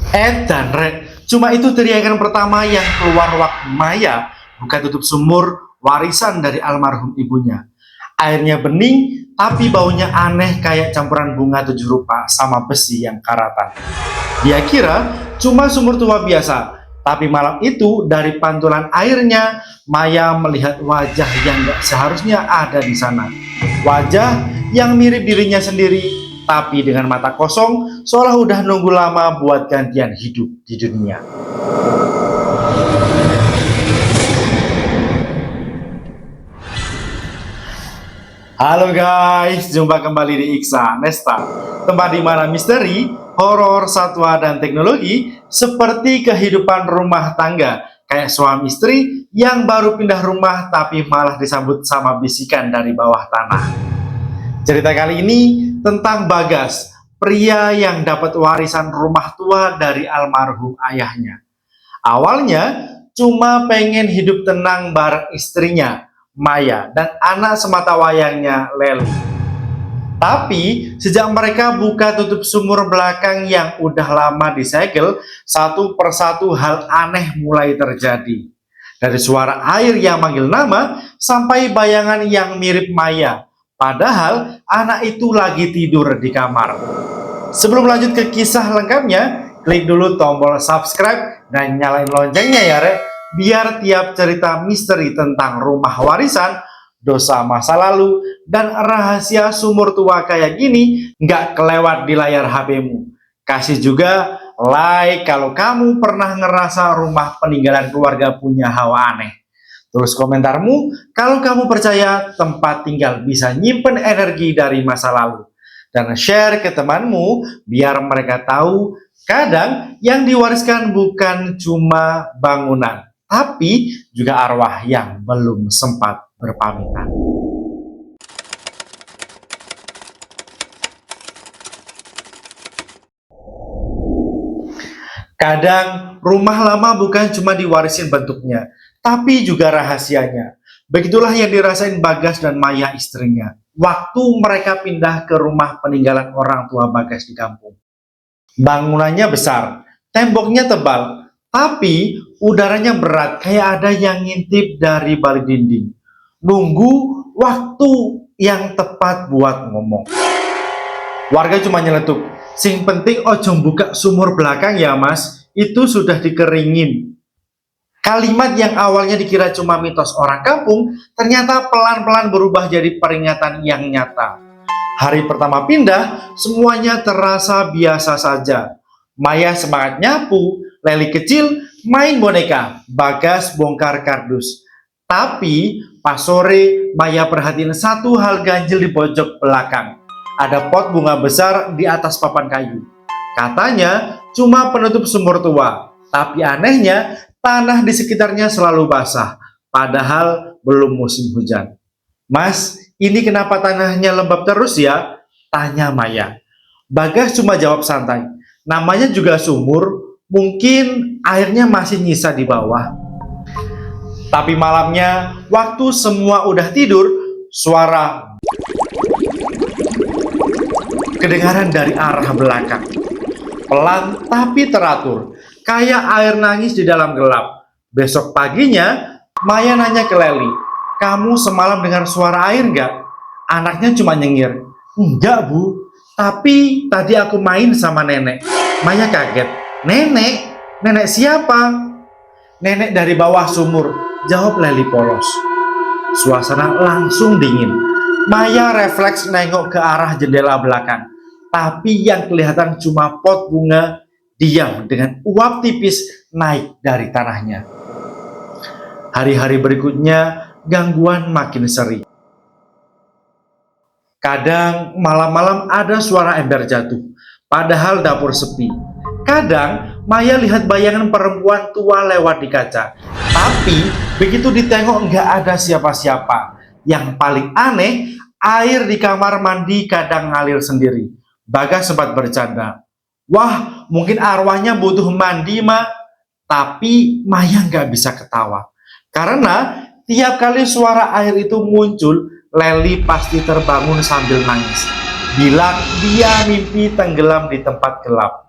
Dan Rek, cuma itu teriakan pertama yang keluar waktu Maya buka tutup sumur warisan dari almarhum ibunya. Airnya bening, tapi baunya aneh kayak campuran bunga 7 rupa sama besi yang karatan. Dia kira cuma sumur tua biasa, tapi malam itu dari pantulan airnya, Maya melihat wajah yang gak seharusnya ada di sana. Wajah yang mirip dirinya sendiri, tapi dengan mata kosong, seolah udah nunggu lama buat gantian hidup di dunia. Halo guys, jumpa kembali di Iksa Nesta, tempat di mana misteri, horor, satwa, dan teknologi seperti kehidupan rumah tangga, kayak suami istri yang baru pindah rumah tapi malah disambut sama bisikan dari bawah tanah. Cerita kali ini tentang Bagas, pria yang dapat warisan rumah tua dari almarhum ayahnya. Awalnya cuma pengen hidup tenang bareng istrinya, Maya, dan anak sematawayangnya, Leli. Tapi sejak mereka buka tutup sumur belakang yang udah lama disegel, satu persatu hal aneh mulai terjadi. Dari suara air yang manggil nama, sampai bayangan yang mirip Maya. Padahal anak itu lagi tidur di kamar. Sebelum lanjut ke kisah lengkapnya, klik dulu tombol subscribe dan nyalain loncengnya ya Rek, biar tiap cerita misteri tentang rumah warisan, dosa masa lalu, dan rahasia sumur tua kayak gini nggak kelewat di layar HP-mu. Kasih juga like kalau kamu pernah ngerasa rumah peninggalan keluarga punya hawa aneh. Terus komentarmu kalau kamu percaya tempat tinggal bisa nyimpen energi dari masa lalu. Dan share ke temanmu biar mereka tahu kadang yang diwariskan bukan cuma bangunan, tapi juga arwah yang belum sempat berpamitan. Kadang rumah lama bukan cuma diwarisin bentuknya, tapi juga rahasianya. Begitulah yang dirasain Bagas dan Maya istrinya waktu mereka pindah ke rumah peninggalan orang tua Bagas di kampung. Bangunannya besar, temboknya tebal, tapi udaranya berat kayak ada yang ngintip dari balik dinding. Nunggu waktu yang tepat buat ngomong. Warga cuma nyeletuk, sing penting ojo buka sumur belakang ya mas, itu sudah dikeringin. Kalimat yang awalnya dikira cuma mitos orang kampung, ternyata pelan-pelan berubah jadi peringatan yang nyata. Hari pertama pindah, semuanya terasa biasa saja. Maya semangat nyapu, Leli kecil main boneka, Bagas bongkar kardus. Tapi pas sore, Maya perhatiin satu hal ganjil di pojok belakang. Ada pot bunga besar di atas papan kayu. Katanya cuma penutup sumur tua, tapi anehnya tanah di sekitarnya selalu basah, padahal belum musim hujan. Mas, ini kenapa tanahnya lembab terus ya? Tanya Maya. Bagas cuma jawab santai. Namanya juga sumur, mungkin airnya masih nyisa di bawah. Tapi malamnya, waktu semua udah tidur, suara kedengaran dari arah belakang. Pelan tapi teratur, kayak air nangis di dalam gelap. Besok paginya, Maya nanya ke Leli, kamu semalam dengar suara air nggak? Anaknya cuma nyengir, enggak bu, tapi tadi aku main sama nenek. Maya kaget, nenek? Nenek siapa? Nenek dari bawah sumur, jawab Leli polos. Suasana langsung dingin. Maya refleks nengok ke arah jendela belakang, tapi yang kelihatan cuma pot bunga diam dengan uap tipis naik dari tanahnya. Hari-hari berikutnya gangguan makin sering. Kadang malam-malam ada suara ember jatuh, padahal dapur sepi. Kadang Maya lihat bayangan perempuan tua lewat di kaca, tapi begitu ditengok nggak ada siapa-siapa. Yang paling aneh, air di kamar mandi kadang ngalir sendiri. Bagas sempat bercanda, wah mungkin arwahnya butuh mandi mah. Tapi Maya nggak bisa ketawa, karena tiap kali suara air itu muncul, Leli pasti terbangun sambil nangis, bilang dia mimpi tenggelam di tempat gelap.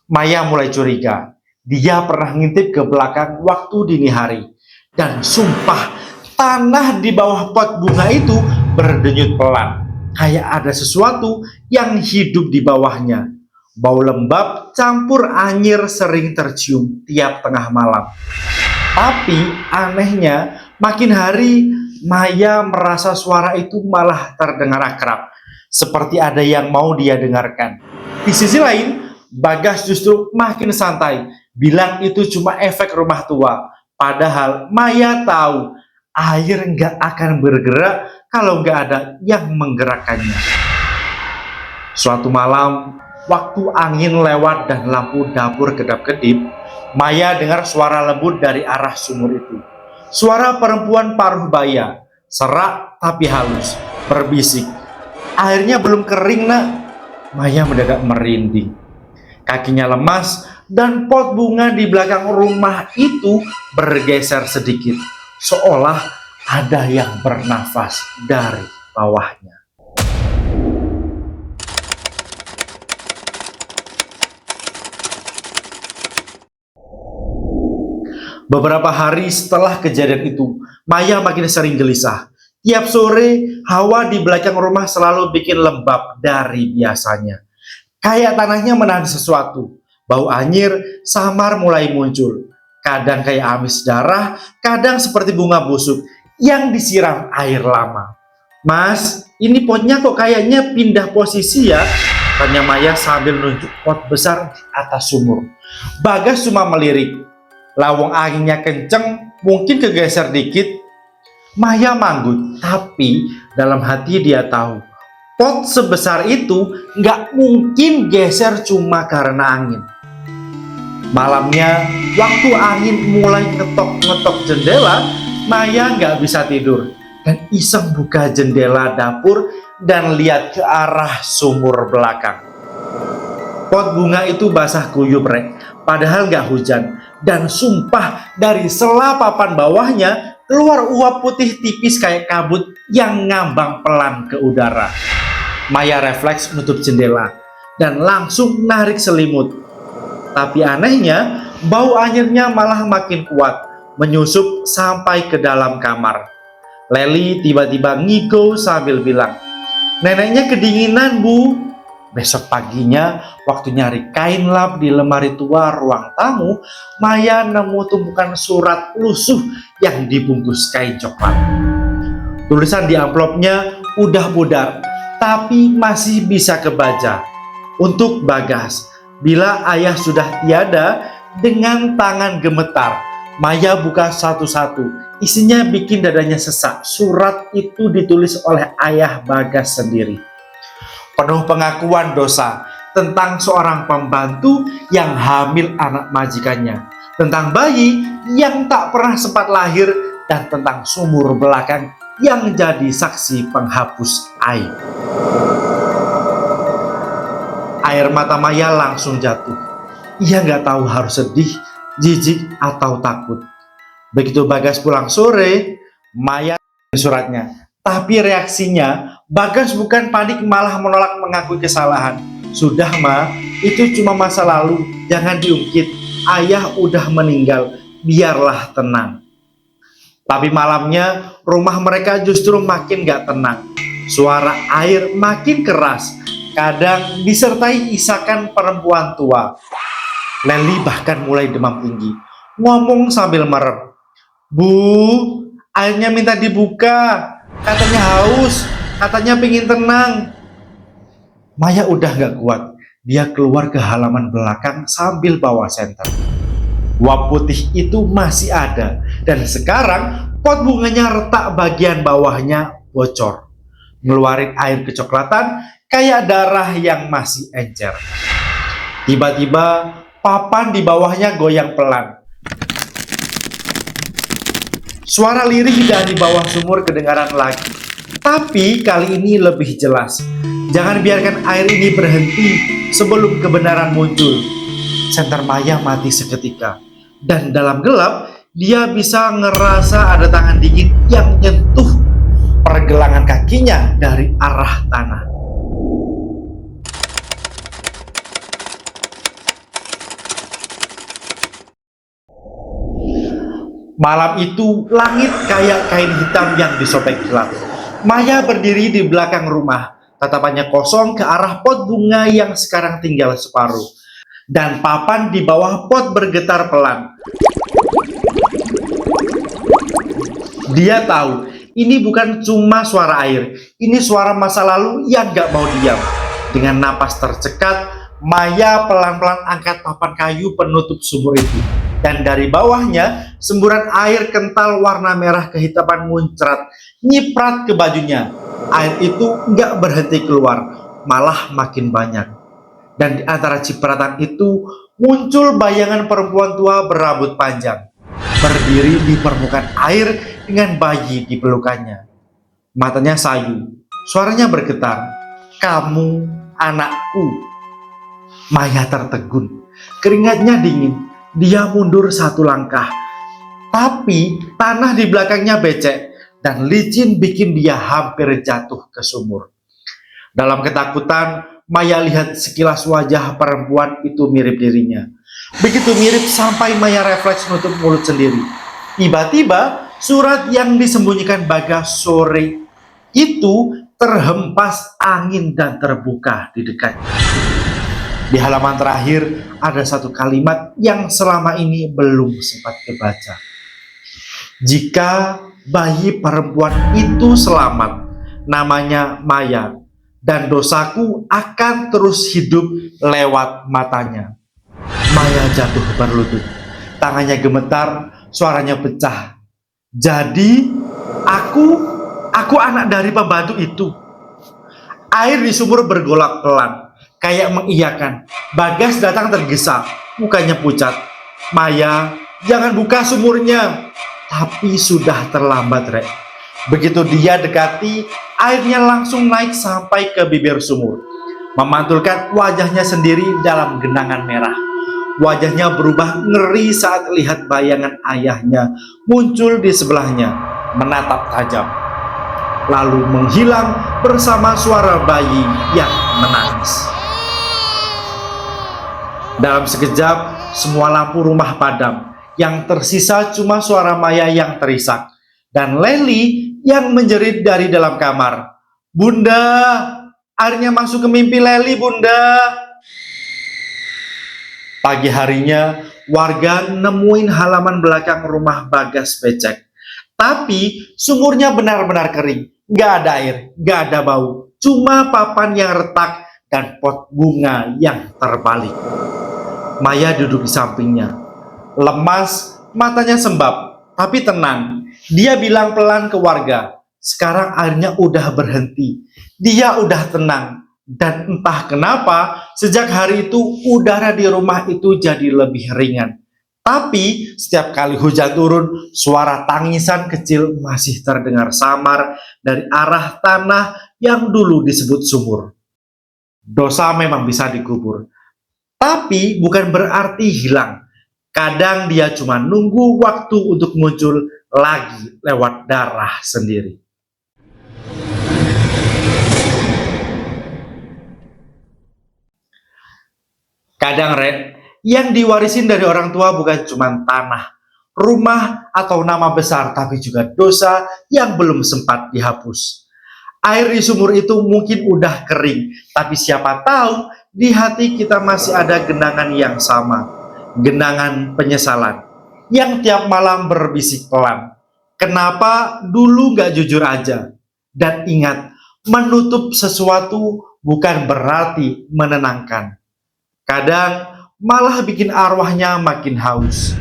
Maya mulai curiga. Dia pernah ngintip ke belakang waktu dini hari. Dan sumpah, tanah di bawah pot bunga itu berdenyut pelan. Kayak ada sesuatu yang hidup di bawahnya. Bau lembab campur anyir sering tercium tiap tengah malam. Tapi anehnya, makin hari Maya merasa suara itu malah terdengar akrab. Seperti ada yang mau dia dengarkan. Di sisi lain, Bagas justru makin santai, bilang itu cuma efek rumah tua. Padahal Maya tahu air nggak akan bergerak kalau nggak ada yang menggerakkannya. Suatu malam, waktu angin lewat dan lampu dapur kedap-kedip, Maya dengar suara lembut dari arah sumur itu. Suara perempuan paruh baya, serak tapi halus, berbisik. Airnya belum kering, nak. Maya mendadak merinding. Kakinya lemas dan pot bunga di belakang rumah itu bergeser sedikit, seolah ada yang bernafas dari bawahnya. Beberapa hari setelah kejadian itu, Maya makin sering gelisah. Tiap sore, hawa di belakang rumah selalu bikin lembab dari biasanya. Kayak tanahnya menahan sesuatu. Bau anyir samar mulai muncul. Kadang kayak amis darah, kadang seperti bunga busuk yang disiram air lama. Mas, ini potnya kok kayaknya pindah posisi ya? Tanya Maya sambil nunjuk pot besar di atas sumur. Bagas cuma melirik. Lawang anginnya kenceng, mungkin kegeser dikit. Maya manggut, tapi dalam hati dia tahu pot sebesar itu nggak mungkin geser cuma karena angin. Malamnya, waktu angin mulai ngetok-ngetok jendela, Maya nggak bisa tidur dan iseng buka jendela dapur dan lihat ke arah sumur belakang. Pot bunga itu basah kuyup, Rek, padahal nggak hujan. Dan sumpah, dari sela papan bawahnya keluar uap putih tipis kayak kabut yang ngambang pelan ke udara. Maya refleks menutup jendela dan langsung narik selimut. Tapi anehnya, bau anyirnya malah makin kuat, menyusup sampai ke dalam kamar. Leli tiba-tiba ngigo sambil bilang, "Neneknya kedinginan, Bu." Besok paginya, waktu nyari kain lap di lemari tua ruang tamu, Maya nemu tumpukan surat lusuh yang dibungkus kain coklat. Tulisan di amplopnya udah pudar, tapi masih bisa kebaca. Untuk Bagas, bila ayah sudah tiada, dengan tangan gemetar. Maya buka satu-satu, isinya bikin dadanya sesak. Surat itu ditulis oleh ayah Bagas sendiri. Penuh pengakuan dosa tentang seorang pembantu yang hamil anak majikannya, tentang bayi yang tak pernah sempat lahir, dan tentang sumur belakang yang jadi saksi penghapus aib. Air mata Maya langsung jatuh. Ia nggak tahu harus sedih, jijik, atau takut. Begitu Bagas pulang sore, Maya suratnya. Tapi reaksinya, Bagas bukan panik, malah menolak mengakui kesalahan. "Sudah, Ma, itu cuma masa lalu, jangan diungkit. Ayah udah meninggal, biarlah tenang." Tapi malamnya, rumah mereka justru makin gak tenang. Suara air makin keras, kadang disertai isakan perempuan tua. Leli bahkan mulai demam tinggi, ngomong sambil merem, "Bu, airnya minta dibuka. Katanya haus, katanya pingin tenang." Maya udah gak kuat. Dia keluar ke halaman belakang sambil bawa senter. Uap putih itu masih ada, dan sekarang pot bunganya retak bagian bawahnya bocor, ngeluarin air kecoklatan kayak darah yang masih encer. Tiba-tiba papan di bawahnya goyang pelan. Suara lirih dari bawah sumur kedengaran lagi, tapi kali ini lebih jelas. Jangan biarkan air ini berhenti sebelum kebenaran muncul. Senter Maya mati seketika, dan dalam gelap dia bisa ngerasa ada tangan dingin yang nyentuh pergelangan kakinya dari arah tanah. Malam itu langit kayak kain hitam yang disobek gelap. Maya berdiri di belakang rumah, tatapannya kosong ke arah pot bunga yang sekarang tinggal separuh. Dan papan di bawah pot bergetar pelan. Dia tahu, ini bukan cuma suara air, ini suara masa lalu yang gak mau diam. Dengan napas tercekat, Maya pelan-pelan angkat papan kayu penutup sumur itu. Dan dari bawahnya, semburan air kental warna merah kehitaman muncrat, nyiprat ke bajunya. Air itu nggak berhenti keluar, malah makin banyak. Dan di antara cipratan itu, muncul bayangan perempuan tua berambut panjang, berdiri di permukaan air dengan bayi di pelukannya. Matanya sayu, suaranya bergetar, "Kamu anakku." Maya tertegun, keringatnya dingin. Dia mundur satu langkah, tapi tanah di belakangnya becek dan licin bikin dia hampir jatuh ke sumur. Dalam ketakutan, Maya lihat sekilas wajah perempuan itu mirip dirinya. Begitu mirip sampai Maya refleks menutup mulut sendiri. Tiba-tiba, surat yang disembunyikan Bagas sore itu terhempas angin dan terbuka di dekatnya. Di halaman terakhir ada satu kalimat yang selama ini belum sempat dibaca. Jika bayi perempuan itu selamat, namanya Maya, dan dosaku akan terus hidup lewat matanya. Maya jatuh berlutut, tangannya gemetar, suaranya pecah. Jadi, aku anak dari pembantu itu. Air di sumur bergolak pelan, kayak mengiyakan. Bagas datang tergesa, mukanya pucat. "Maya, jangan buka sumurnya." Tapi sudah terlambat, Rek. Begitu dia dekati, airnya langsung naik sampai ke bibir sumur, memantulkan wajahnya sendiri dalam genangan merah. Wajahnya berubah ngeri saat lihat bayangan ayahnya muncul di sebelahnya, menatap tajam, lalu menghilang bersama suara bayi yang menangis. Dalam sekejap, semua lampu rumah padam. Yang tersisa cuma suara Maya yang terisak, dan Leli yang menjerit dari dalam kamar. "Bunda, airnya masuk ke mimpi Leli, Bunda." Pagi harinya, warga nemuin halaman belakang rumah Bagas becek. Tapi sumurnya benar-benar kering. Nggak ada air, nggak ada bau. Cuma papan yang retak dan pot bunga yang terbalik. Maya duduk di sampingnya. Lemas, matanya sembab, tapi tenang. Dia bilang pelan ke warga, "Sekarang airnya udah berhenti." Dia udah tenang. Dan entah kenapa, sejak hari itu udara di rumah itu jadi lebih ringan. Tapi setiap kali hujan turun, suara tangisan kecil masih terdengar samar dari arah tanah yang dulu disebut sumur. Dosa memang bisa dikubur, tapi bukan berarti hilang. Kadang dia cuma nunggu waktu untuk muncul lagi lewat darah sendiri. Kadang, Red, yang diwarisin dari orang tua bukan cuma tanah, rumah, atau nama besar, tapi juga dosa yang belum sempat dihapus. Air di sumur itu mungkin udah kering, tapi siapa tahu di hati kita masih ada genangan yang sama. Genangan penyesalan yang tiap malam berbisik pelan. Kenapa dulu gak jujur aja? Dan ingat, menutup sesuatu bukan berarti menenangkan. Kadang malah bikin arwahnya makin haus.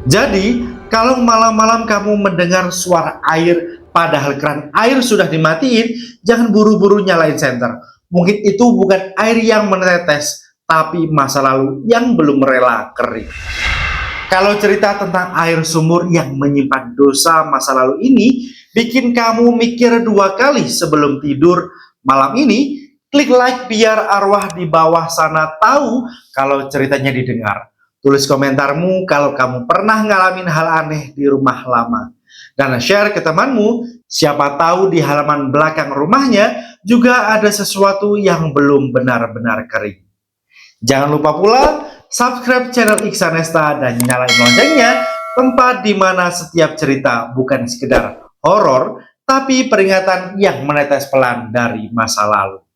Jadi, kalau malam-malam kamu mendengar suara air padahal keran air sudah dimatiin, jangan buru-buru nyalain senter. Mungkin itu bukan air yang menetes, tapi masa lalu yang belum rela kering. Kalau cerita tentang air sumur yang menyimpan dosa masa lalu ini bikin kamu mikir 2 kali sebelum tidur malam ini, klik like biar arwah di bawah sana tahu kalau ceritanya didengar. Tulis komentarmu kalau kamu pernah ngalamin hal aneh di rumah lama. Dan share ke temanmu, siapa tahu di halaman belakang rumahnya juga ada sesuatu yang belum benar-benar kering. Jangan lupa pula subscribe channel Iksan Nesta dan nyalain loncengnya, tempat di mana setiap cerita bukan sekedar horor, tapi peringatan yang menetes pelan dari masa lalu.